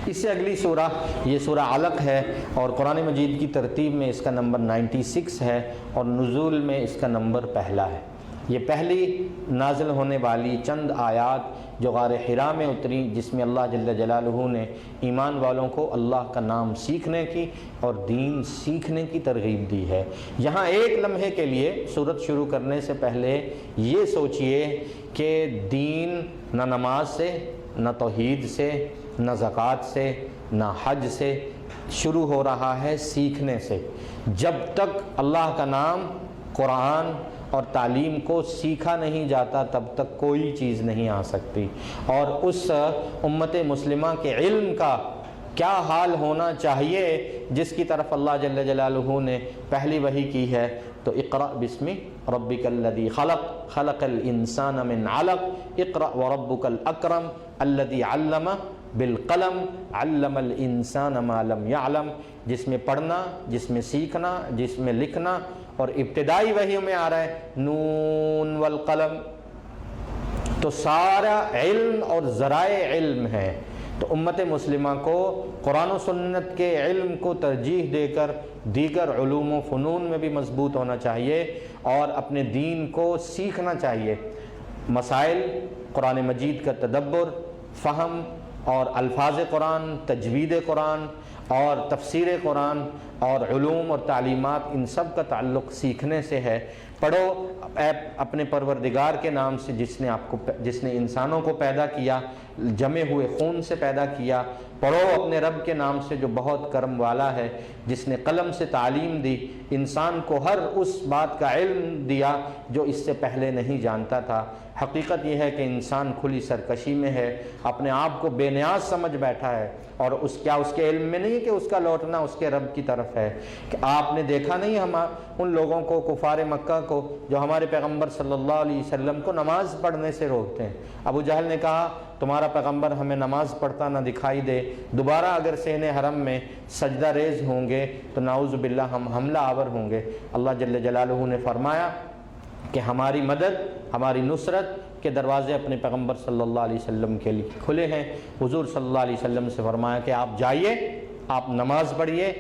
اس سے اگلی سورہ یہ سورہ علق ہے، اور قرآن مجید کی ترتیب میں اس کا نمبر 96 ہے، اور نزول میں اس کا نمبر پہلا ہے۔ یہ پہلی نازل ہونے والی چند آیات جو غار حرا میں اتری، جس میں اللہ جل جلالہ نے ایمان والوں کو اللہ کا نام سیکھنے کی اور دین سیکھنے کی ترغیب دی ہے۔ یہاں ایک لمحے کے لیے سورت شروع کرنے سے پہلے یہ سوچئے کہ دین نہ نماز سے، نہ توحید سے، نہ زکوٰۃ سے، نہ حج سے شروع ہو رہا ہے، سیکھنے سے۔ جب تک اللہ کا نام، قرآن اور تعلیم کو سیکھا نہیں جاتا تب تک کوئی چیز نہیں آ سکتی۔ اور اس امت مسلمہ کے علم کا کیا حال ہونا چاہیے جس کی طرف اللہ جل جلالہ نے پہلی وحی کی ہے، تو اقرأ بسم ربک الذی خلق خلق الانسان من علق اقرأ وربک الاکرم الذی علم بالقلم علم الانسان ما لم يعلم، جس میں پڑھنا، جس میں سیکھنا، جس میں لکھنا، اور ابتدائی وحی میں آ رہا ہے نون والقلم، تو سارا علم اور ذرائع علم ہے۔ تو امت مسلمہ کو قرآن و سنت کے علم کو ترجیح دے کر دیگر علوم و فنون میں بھی مضبوط ہونا چاہیے اور اپنے دین کو سیکھنا چاہیے۔ مسائل، قرآن مجید کا تدبر، فہم اور الفاظ قرآن، تجوید قرآن اور تفسیر قرآن اور علوم اور تعلیمات، ان سب کا تعلق سیکھنے سے ہے۔ پڑھو اپنے پروردگار کے نام سے جس نے انسانوں کو پیدا کیا، جمے ہوئے خون سے پیدا کیا۔ پڑھو اپنے رب کے نام سے جو بہت کرم والا ہے، جس نے قلم سے تعلیم دی، انسان کو ہر اس بات کا علم دیا جو اس سے پہلے نہیں جانتا تھا۔ حقیقت یہ ہے کہ انسان کھلی سرکشی میں ہے، اپنے آپ کو بے نیاز سمجھ بیٹھا ہے، اور اس کے علم میں نہیں کہ اس کا لوٹنا اس کے رب کی طرف ہے۔ کہ آپ نے دیکھا نہیں ان لوگوں کو، کفار مکہ کو، جو ہمارے پیغمبر صلی اللہ علیہ وسلم کو نماز پڑھنے سے روکتے ہیں۔ ابو جہل نے کہا تمہارا پیغمبر ہمیں نماز پڑھتا نہ دکھائی دے، دوبارہ اگر صحن حرم میں سجدہ ریز ہوں گے تو نعوذ باللہ ہم حملہ آور ہوں گے۔ اللہ جل جلالہ نے فرمایا کہ ہماری مدد، ہماری نصرت کے دروازے اپنے پیغمبر صلی اللہ علیہ وسلم کے لیے کھلے ہیں۔ حضور صلی اللہ علیہ وسلم سے فرمایا کہ آپ جائیے، آپ نماز پڑھیے،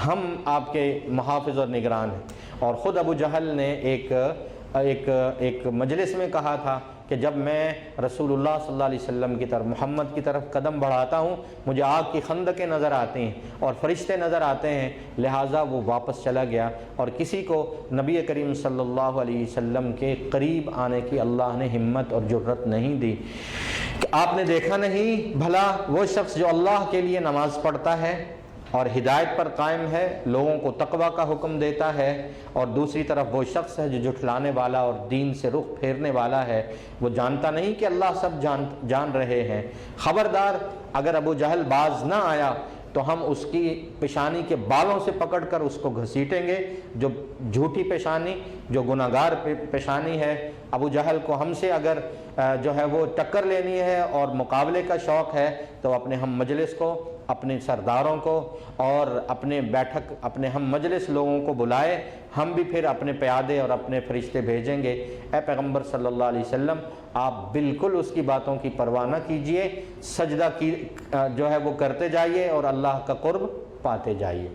ہم آپ کے محافظ اور نگران ہیں۔ اور خود ابو جہل نے ایک مجلس میں کہا تھا کہ جب میں رسول اللہ صلی اللہ علیہ وسلم کی طرف، محمد کی طرف قدم بڑھاتا ہوں، مجھے آگ کی خندقیں نظر آتی ہیں اور فرشتے نظر آتے ہیں، لہٰذا وہ واپس چلا گیا، اور کسی کو نبی کریم صلی اللہ علیہ وسلم کے قریب آنے کی اللہ نے ہمت اور جرت نہیں دی۔ کہ آپ نے دیکھا نہیں بھلا وہ شخص جو اللہ کے لیے نماز پڑھتا ہے اور ہدایت پر قائم ہے، لوگوں کو تقوی کا حکم دیتا ہے، اور دوسری طرف وہ شخص ہے جو جھٹلانے والا اور دین سے رخ پھیرنے والا ہے، وہ جانتا نہیں کہ اللہ سب جان رہے ہیں۔ خبردار، اگر ابو جہل باز نہ آیا تو ہم اس کی پیشانی کے بالوں سے پکڑ کر اس کو گھسیٹیں گے، جو جھوٹی پیشانی، جو گناہگار پیشانی ہے۔ ابو جہل کو ہم سے اگر جو ہے وہ ٹکر لینی ہے اور مقابلے کا شوق ہے تو اپنے ہم مجلس کو، اپنے سرداروں کو اور اپنے ہم مجلس لوگوں کو بلائے، ہم بھی پھر اپنے پیادے اور اپنے فرشتے بھیجیں گے۔ اے پیغمبر صلی اللہ علیہ وسلم، آپ بالکل اس کی باتوں کی پرواہ نہ کیجئے، سجدہ جو ہے وہ کرتے جائیے اور اللہ کا قرب پاتے جائیے۔